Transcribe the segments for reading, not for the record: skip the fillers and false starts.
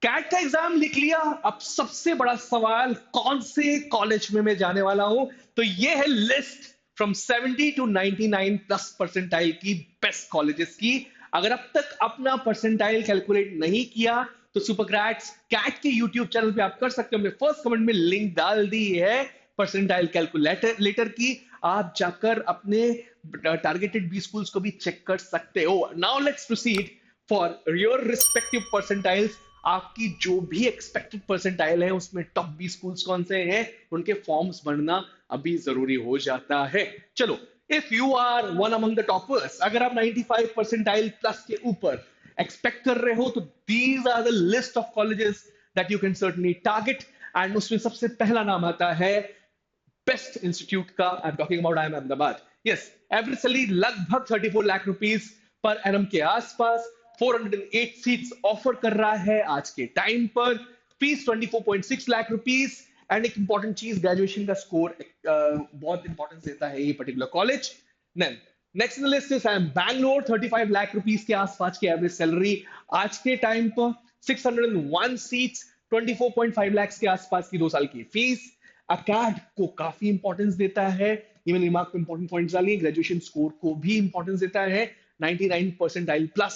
Cat का exam लिख लिया। अब सबसे बड़ा सवाल, कौन से कॉलेज में मैं जाने वाला हूं? तो ये है list from 70 to 99 plus percentile की बेस्ट कॉलेजेस की। अगर अब तक अपना परसेंटाइल कैलकुलेट नहीं किया तो सुपरक्रैट्स कैट के यूट्यूब चैनल पे आप कर सकते हो। हमने फर्स्ट कमेंट में लिंक डाल दी है परसेंटाइल कैलकुलेटर लेटर की। आप जाकर अपने टारगेटेड बी स्कूल्स को भी चेक कर सकते हो। Now let's proceed for your respective percentiles. आपकी जो भी एक्सपेक्टेड परसेंटाइल है उसमें टॉप बी स्कूल्स कौन से हैं, उनके फॉर्म्स भरना अभी जरूरी हो जाता है। चलो, if you are one among the toppers, अगर आप 95 परसेंटाइल प्लस के ऊपर एक्सपेक्ट कर रहे हो, तो these are the list of colleges that you can certainly target. And उसमें सबसे पहला नाम आता है बेस्ट इंस्टीट्यूट का। I am talking about IIM Ahmedabad. Yes, average salary लगभग 34 लाख रुपीस पर एनम के आसपास, 408 सीट्स ऑफर कर रहा है आज के टाइम पर, फीस 24.6 लाख रुपीस। एंड एक इंपॉर्टेंट चीज, ग्रेजुएशन का स्कोर बहुत इंपॉर्टेंस देता है ये particular college. Next in the list is I M Bangalore, 35 lakh rupees के आसपास की एवरेज सैलरी आज के टाइम पर, 601 सीट्स, 24.5 लाख के आसपास की 2 साल की फीस। अकाड को काफी इंपॉर्टेंस देता है, इवन रिमार्क में इंपॉर्टेंट पॉइंट्स डालिए, ग्रेजुएशन स्कोर को भी इंपॉर्टेंस देता है। 99 परसेंटाइल प्लस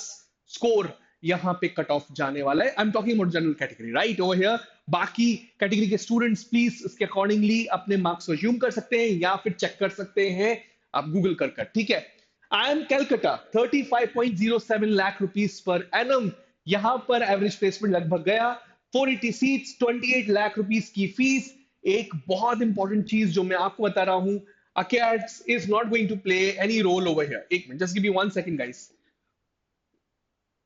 स्कोर यहाँ पे कट ऑफ जाने वाला है। I am talking about general category right over here. बाकी कैटेगरी के स्टूडेंट्स प्लीज इसके अकॉर्डिंगली अपने मार्क्स अज्यूम कर सकते हैं या फिर चेक कर सकते हैं आप गूगल कर, ठीक है। I M Calcutta, 35.07 lakh rupees per annum, यहां पर एवरेज प्लेसमेंट लगभग गया, 480 सीट्स, 28 लाख रुपीस की फीस। एक बहुत इंपॉर्टेंट चीज जो मैं आपको बता रहा हूं, acads is not going to play any role over here. एक minute, just give me 1 second guys.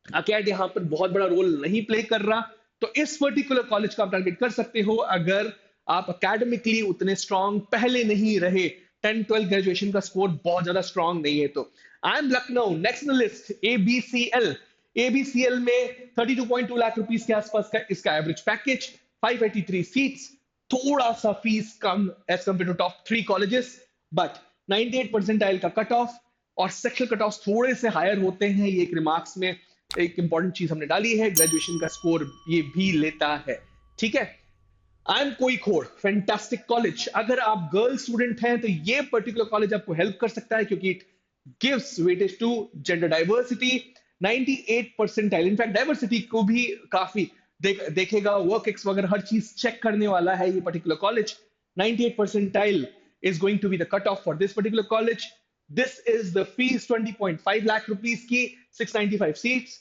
Acad यहां पर बहुत बड़ा रोल नहीं प्ले कर रहा। तो इस पर्टिकुलर कॉलेज का आप टारगेट कर सकते हो अगर आप अकेडमिकली उतने स्ट्रांग पहले नहीं रहे, 10-12 ग्रेजुएशन का स्कोर बहुत ज्यादा स्ट्रांग नहीं है तो। I am Lucknow, next in the list ABCL. ABCL में 32.2 लाख रुपीस के आसपास का इसका एवरेज पैकेज, 583 सीट्स, थोड़ा सा फीस कम as compare to top 3 colleges, but 98 percentile का कट ऑफ और सेक्शनल कट ऑफ थोड़े से हायर होते हैं। ये एक रिमार्क्स में एक इंपॉर्टेंट चीज हमने डाली है, ग्रेजुएशन का स्कोर ये भी लेता है, ठीक है। आई एम कोई खोड़, फैंटास्टिक कॉलेज। अगर आप गर्ल स्टूडेंट हैं तो ये पर्टिकुलर कॉलेज आपको हेल्प कर सकता है क्योंकि it gives weightage to gender diversity. 98 percentile, in fact diversity को भी काफी देखेगा, वर्क एक्स वगैरह हर चीज चेक करने वाला है ये particular college. 98 percentile is going to be the cutoff for this particular college. This is the fees 20.5 lakh rupees ki, 695 seats,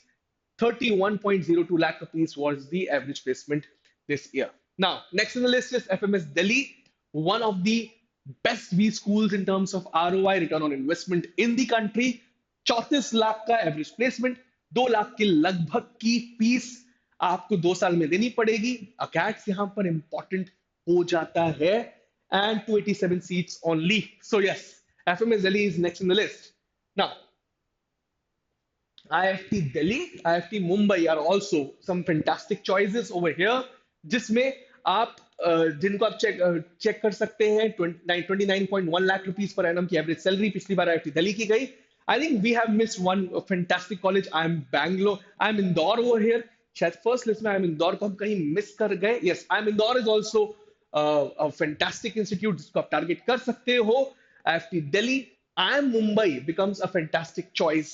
31.02 lakh rupees was the average placement this year. Now, next on the list is FMS Delhi, one of the best V schools in terms of ROI, return on investment in the country. 34 lakh का average placement, 2 lakh के लगभग की fees आपको 2 साल में देनी पड़ेगी। अकैट्स यहां पर इंपॉर्टेंट हो जाता है and 287 seats only. So yes, FMS Delhi is next in the list. Now, IFT Delhi, IFT Mumbai are also some fantastic choices over here, जिसमें आप जिनको आप चेक कर सकते हैं। 29.1 लाख रुपीस पर एनम की एवरेज सैलरी पिछली बार IFT दिल्ली की गई। I think we have missed one fantastic college, I M Bangalore, I M Indore over here. शायद फर्स्ट लिस्ट में आई एम इंदौर को हम कहीं मिस कर गए। Yes, I M Indore is also fantastic institute जिसको आप टारगेट कर सकते हो। IFT Delhi, IIM Mumbai becomes a fantastic choice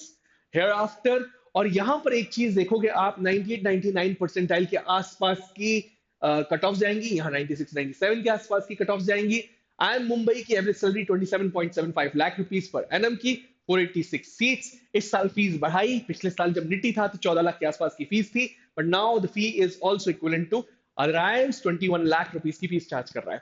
hereafter। और यहां पर एक चीज देखोगे आप, 98-99 परसेंटाइल के आसपास की कट ऑफ जाएंगी, यहाँ 96-97 के आसपास की कट ऑफ जाएंगी। IIM मुंबई की average salary 27.75 lakh rupees per annum की, 486 सीट्स। इस साल फीस बढ़ाई, पिछले साल जब निटी था तो 14 लाख के आसपास की फीस थी, but now the fee is also equivalent to other IIMs, 21 lakh rupees की फीस चार्ज कर रहा है।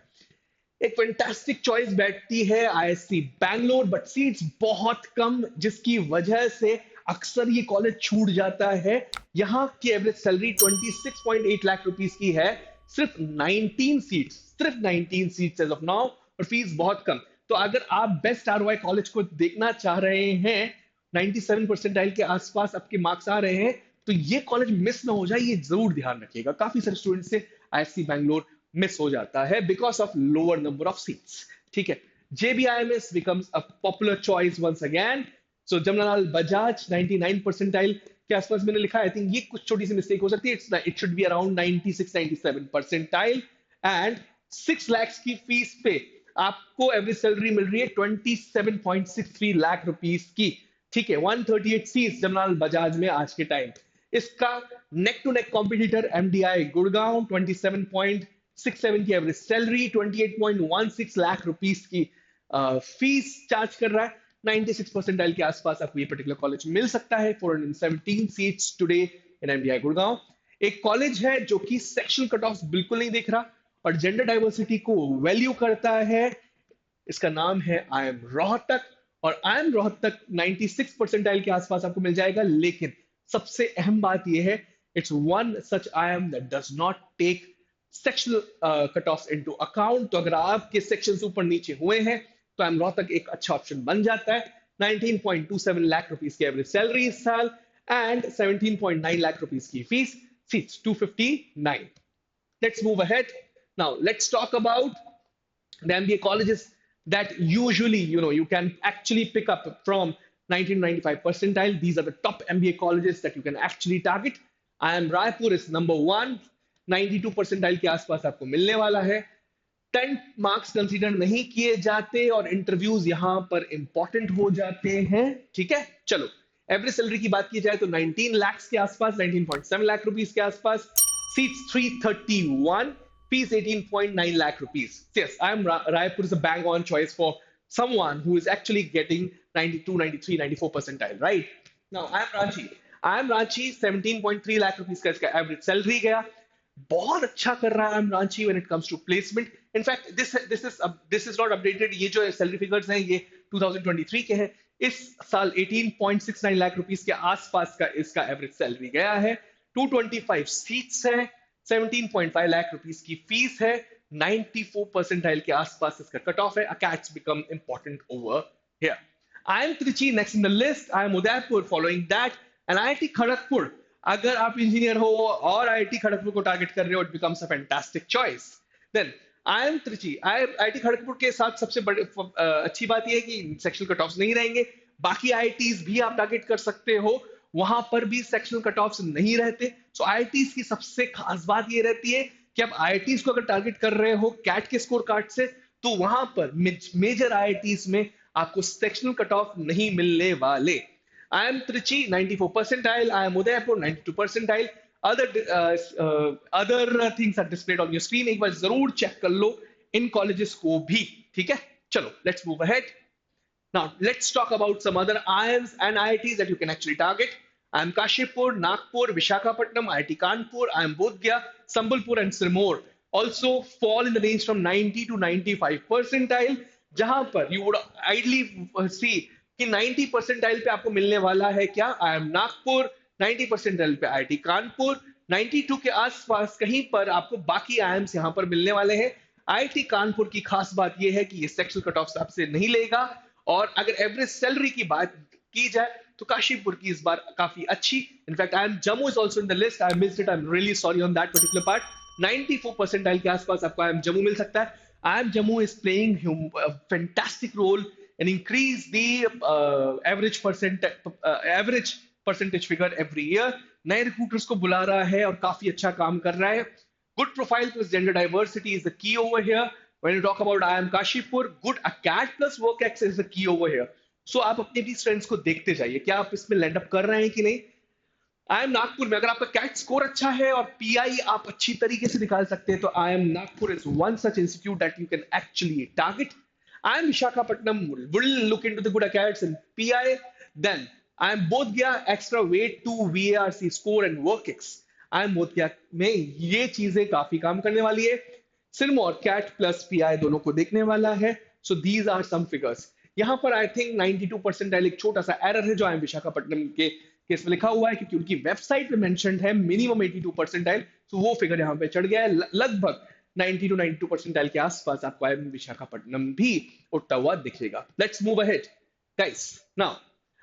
एक फैंटास्टिक चॉइस बैठती है ISC बैंगलोर, बट सीट्स बहुत कम, जिसकी वजह से अक्सर ये कॉलेज छूट जाता है। यहाँ की एवरेज सैलरी 26.8 लाख रुपीस की है, सिर्फ 19 सीट्स, सिर्फ 19 सीट्स एज ऑफ नाउ, और फीस बहुत कम। तो अगर आप बेस्ट ROI कॉलेज को देखना चाह रहे हैं, 97 परसेंटाइल के आसपास आपके मार्क्स आ रहे हैं, तो ये कॉलेज मिस ना हो जाए, ये जरूर ध्यान रखिएगा। काफी सारे स्टूडेंट से ISC बैंगलोर मिस हो जाता है because of lower number of seats, ठीक है। JBIMS becomes a popular choice once again. So Jamnalal Bajaj, 99 percentile के आसपास मैंने लिखा, आई थिंक ये कुछ छोटी सी मिस्टेक हो सकती है, it should be around 96-97 percentile. And 6 lakh की फीस पे आपको एवरेज सैलरी मिल रही है 27.63 लाख रुपीस की। ठीक है, 138 सीट्स जनरल बजाज में आज के टाइम। इसका neck to neck competitor MDI Gurgaon 27.67 की एवरेज सैलरी, 28.16 लाख रुपीस की फीस चार्ज कर रहा है। 96 परसेंटाइल के आसपास आपको ये पर्टिकुलर कॉलेज मिल सकता है। 417 seats today in MDI Gurgaon. एक कॉलेज है जो कि सेक्शनल कट ऑफ बिल्कुल नहीं देख रहा और जेंडर डाइवर्सिटी को वैल्यू करता है। इसका नाम है आईएम रोहतक, और आईएम रोहतक 96 परसेंटाइल के आसपास आपको मिल जाएगा। लेकिन सबसे अहम बात यह है, it's one such IM that does not take sectional cut off into account. तो अगर आपके सेक्शन ऊपर नीचे हुए हैं तो आईएम रोहतक एक अच्छा ऑप्शन बन जाता है। 19.27 लाख रुपीस की एवरेज सैलरी इस साल एंड 17.9 लाख रुपीस की fees, seats 259। Let's move ahead. Now, let's talk about the MBA colleges that usually, you can actually pick up from 1995 percentile. These are the top MBA colleges that you can actually target. IIM Raipur is number 1, 92 percentile के आसपास आपको मिलने वाला है। 10 marks consider नहीं किए जाते और इंटरव्यूज यहां पर इंपॉर्टेंट हो जाते हैं। ठीक है, चलो एवरेज सैलरी की बात की जाए तो 19 लाख के आसपास, 19.7 लाख रुपीस के आसपास, seats 331, fees 18.9 lakh rupees. Yes, Raipur is a bang on choice for someone who is actually getting 92, 93, 94 percentile, right? Now, I am Ranchi, 17.3 lakh rupees का इसका average salary गया। बहुत अच्छा कर रहा है I M Ranchi when it comes to placement. In fact, this is not updated. ये जो सैलरी फिगर्स हैं ये 2023 के हैं। इस साल 18.69 लाख रुपीस के आसपास का इसका एवरेज सैलरी गया है। 225 सीट्स है, 17.5 लाख रुपीस की फीस है, 94 परसेंटाइल के आसपास इसका कट ऑफ है। Acads become important over here. I M Trichy next in the list, I M Udaipur following that, and IIT Kharagpur. अगर आप इंजीनियर हो और आईआईटी खड़गपुर को टारगेट कर रहे हो, it becomes a fantastic choice. Then I M Trichy, IIT Kharagpur के साथ सबसे बड़ी अच्छी बात यह है कि सेक्शनल कट ऑफ्स नहीं रहेंगे। बाकी आईआईटीज भी आप टारगेट कर सकते हो, वहां पर भी सेक्शनल कट ऑफ्स नहीं रहते। सो आईआईटीज की सबसे खास बात ये रहती है कि आप आईआईटीज को अगर टारगेट कर रहे हो कैट के स्कोर कार्ड से, तो वहां पर मेजर आईआईटीज में आपको सेक्शनल कट ऑफ नहीं मिलने वाले। I am Trichy, 94 percentile. I am Udaipur, 92 percentile. Other things are displayed on your screen. एक बार जरूर चेक कर लो इन कॉलेजेस को भी। ठीक है, चलो let's move ahead. Now let's talk about some other IIMs and IITs that you can actually target. I am Kashipur, Nagpur, Visakhapatnam, IIT Kanpur, I am Bodh Gaya, Sambalpur and Sirmaur also fall in the range from 90 to 95 percentile, जहां पर you would ideally see कि 90 percentile पे आपको मिलने वाला है क्या, I am Nagpur. 90 percentile पे आईआईटी कानपुर। 92 के आसपास कहीं पर आपको बाकी आईएम्स यहां पर मिलने वाले हैं। आईआईटी कानपुर की खास बात यह है कि ये सेक्शनल कट ऑफ आपसे नहीं लेगा। और अगर एवरेज सैलरी की बात की जाए तो काशीपुर की इस बार काफी अच्छी। In fact I M Jammu is also in the list, I missed it, I M really sorry on that particular part. 94 percentile के आसपास आपको आई एम जम्मू मिल सकता है। I M Jammu is playing fantastic role and increase the average percentage figure every year. नए recruiters को बुला रहा है और काफी अच्छा काम कर रहा है। Good profile plus gender diversity is the key over here. When you talk about IIM Kashipur, good ACAD plus WorkX is the key over here. So आप अपने भी स्ट्रेंथ्स को देखते जाइए, क्या आप इसमें लैंड अप कर रहे हैं कि नहीं। IIM नागपुर में अगर आपका कैट स्कोर अच्छा है और पीआई आप अच्छी तरीके से निकाल सकते हैं तो IIM Nagpur is one such institute that you can actually target. I am Visakhapatnam, will look into the good acads and PI. Then I am Bodh Gaya, extra weight to VARC score and WorkX. I am Bodh Gaya में ये चीजें काफी काम करने वाली है। Sirmaur cat plus PI दोनों को देखने वाला है। So these are some figures. यहाँ पर I think 92 परसेंटाइल एक छोटा सा एरर है जो आई एम विशाखापट्टनम के केस में लिखा हुआ है, क्योंकि उनकी वेबसाइट पे मेंशन्ड है मिनिमम 82 परसेंटाइल। तो वो फिगर यहाँ पे चढ़ गया है। लगभग 90 to 92 परसेंटाइल के आसपास आपको आई एम विशाखापट्टनम भी उठता हुआ दिखेगा। Let's move ahead guys. Now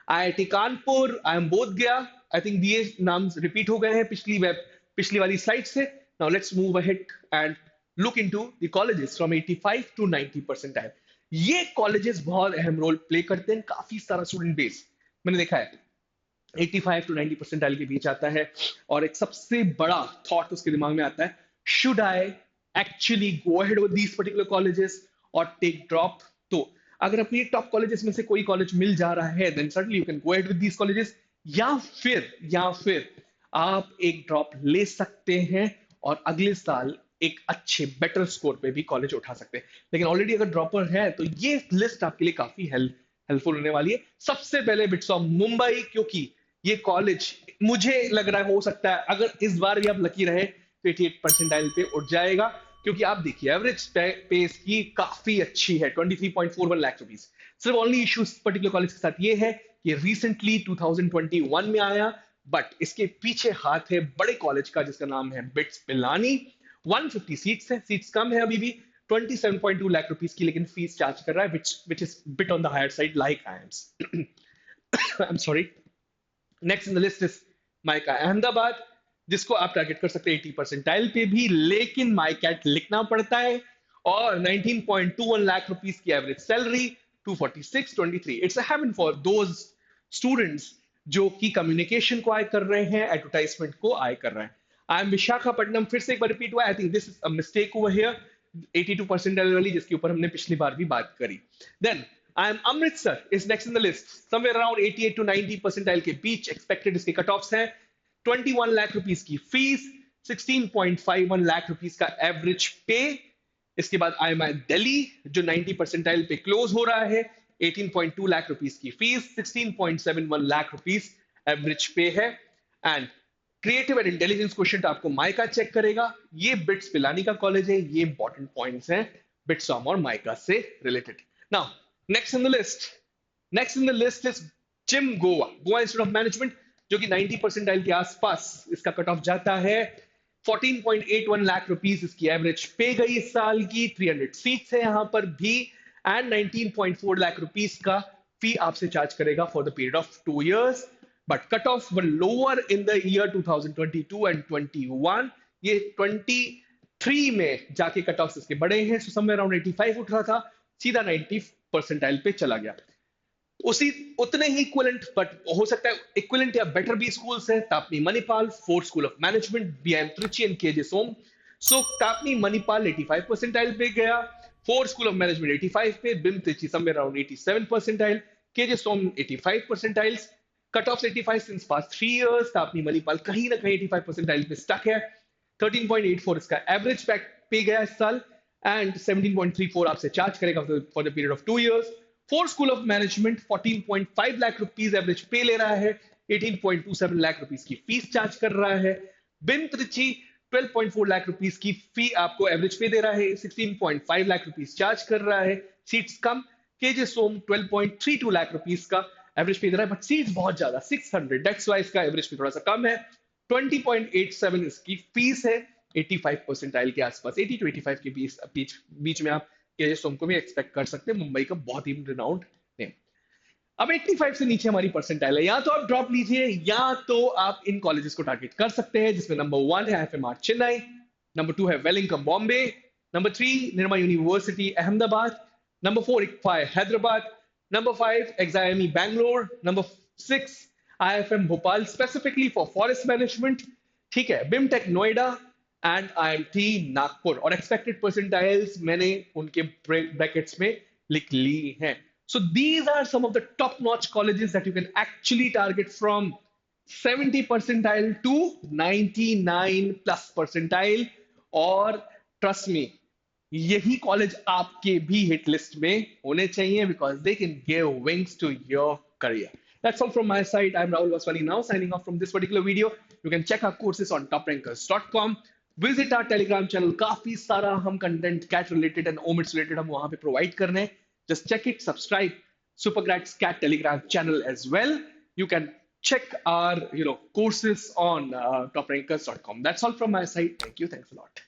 IIT Kanpur, I am बोध गया, आई थिंक ये नाम रिपीट हो गए हैं पिछली वाली स्लाइड से। Now let's move ahead and look into the colleges from 85 to 90 percentile. ये कॉलेजेस बहुत अहम रोल प्ले करते हैं, काफी सारा स्टूडेंट बेस मैंने देखा है। 85 to 90 परसेंटाइल के बीच आता है। और एक सबसे बड़ा थॉट उसके दिमाग में आता है, should I actually go ahead with these particular colleges और टेक ड्रॉप। तो अगर अपनी टॉप कॉलेजेस में से कोई कॉलेज मिल जा रहा है, then certainly you can go ahead with these colleges, या फिर आप एक ड्रॉप ले सकते हैं और अगले साल एक अच्छे बेटर स्कोर पे भी कॉलेज उठा सकते हैं। लेकिन ऑलरेडी अगर ड्रॉपर है तो ये लिस्ट आपके लिए काफी हेल्पफुल होने वाली है। सबसे पहले बिट्स ऑफ मुंबई, क्योंकि ये कॉलेज मुझे लग रहा है हो सकता है अगर इस बार भी आप लकी रहे तो 88 परसेंटाइल पे उठ जाएगा। क्योंकि आप देखिए एवरेज पे इसकी काफी अच्छी है, 23.41 लाख रुपीस। सिर्फ ओनली इशू इस पर्टिकुलर कॉलेज के साथ ये है कि रिसेंटली 2021 में आया, बट इसके पीछे हाथ है बड़े कॉलेज का जिसका नाम है बिट्स पिलानी। 150 सीट्स है, सीट्स कम है अभी भी, 27.2 लाख रुपीस की, लेकिन फीस चार्ज कर रहा है which is bit on the higher side like IIMs. I'm sorry. Next in the list is mica Ahmedabad, जिसको आप टारगेट कर सकते हैं 80 परसेंटाइल पे भी, लेकिन माइकैट लिखना पड़ता है। और 19.21 लाख रुपीस की average salary, 246.23। It's a haven for those students जो कि कम्युनिकेशन को आय कर रहे हैं, एडवर्टाइजमेंट को आय कर रहे हैं। आई एम विशाखापट्टनम, फिर से एक बार रिपीट हुआ, I think this is a mistake over here, 82 percentile वाली, जिसके ऊपर हमने पिछली बार भी बात करी। Then I M Amritsar is next in the list, somewhere around 88 to 90 percentile के बीच एक्सपेक्टेड इसके कट ऑफ्स हैं। 21 लाख रुपीस की फीस, 16.51 लाख रुपीस का एवरेज पे। इसके बाद IMI दिल्ली जो 90 परसेंटाइल पे क्लोज हो रहा है, 18.2 लाख रुपीस की फीस, 16.71 लाख रुपीस एवरेज पे है। And creative and intelligence question आपको माइका चेक करेगा। ये बिट्स पिलानी का कॉलेज है, ये इंपॉर्टेंट पॉइंट्स हैं बिट्सॉम और माइका से related. Now next in the list is gym Goa institute of management, जो कि 90 परसेंटाइल के आसपास इसका कट ऑफ जाता है। 14.81 लाख रुपीस इसकी एवरेज पे गई इस साल की, 300 सीट्स है यहां पर भी। एंड 19.4 लाख रुपीस का फी आपसे चार्ज करेगा for the period of 2 years, but cut off were lower in the year 2022 and 21। ये 23 में जाके कट ऑफ इसके बड़े हैं, सो समवेयर अराउंड 85 उठ रहा था, सीधा 90 परसेंटाइल पे चला गया। उसी उतने ही इक्विवेलेंट, बट हो सकता है इक्विवेलेंट या बेटर भी स्कूल्स हैं, TAPMI Manipal, FORE school of management, BIM Trichy and KJ Som. So TAPMI Manipal 85 percentile पे गया, फोर्ट स्कूल ऑफ मैनेजमेंट 85 पे, BIM Trichy somewhere around 87 percentile, KJ Som 85 percentiles, cut off 85 since past 3 years। TAPMI Manipal कहीं ना कहीं 85 परसेंटाइल पे स्टक है। 13.84 इसका एवरेज पे गया इस साल, एंड 17.34 आपसे चार्ज करेगा for the period of 2 years। Fort school of management 14.5 lakh rupees average पे ले रहा है, 18.27 लाख रुपीस की फीस चार्ज कर रहा है। बिम त्रिची 12.4 लाख रुपीस की फी आपको एवरेज पे दे रहा है, 16.5 लाख रुपीस चार्ज कर रहा है, सीट्स कम। KJ सोम 12.32 लाख रुपीस का एवरेज पे दे रहा है, बट सीट्स बहुत ज्यादा 600, दैट्स वाई इसका एवरेज पे थोड़ा सा कम है। 20.87 इसकी फीस है, 85 परसेंटाइल के आसपास, 80 to 85 के बीच में आप KJ सोम को भी एक्सपेक्ट कर सकते हैं, मुंबई का बहुत ही रिनाउंड नेम। अब 85 से नीचे हमारी परसेंटाइल है, या तो आप ड्रॉप लीजिए या तो आप इन कॉलेजेस को टारगेट कर सकते हैं, जिसमें नंबर 1 है IFMR चेन्नई, नंबर 2 है Wellington Bombay, number 3 Nirma university Ahmedabad, number 4 ICFAI Hyderabad, number 5 XIME Bangalore, number 6 IFM Bhopal specifically for forest management, ठीक है, बिमटेक नोएडा एंड IMT नागपुर। और एक्सपेक्टेड परसेंटाइल्स मैंने उनके ब्रैकेट्स में लिख ली हैं। So these are some of the top-notch colleges that you can actually target from 70 percentile to 99 plus percentile। और trust me, यही कॉलेज आपके भी हिट लिस्ट में होने चाहिए, because they can give wings to your career. That's all from my side. I'm Rahul Vaswani now signing off from this particular video. You can check our courses on toprankers.com. Visit our Telegram channel. काफी सारा हम content cat related and omics related हम वहां पे provide कर रहे हैं. Just check it, subscribe. Supergrats Cat Telegram channel as well. You can check our courses on toprankers.com. That's all from my side. Thank you. Thanks a lot.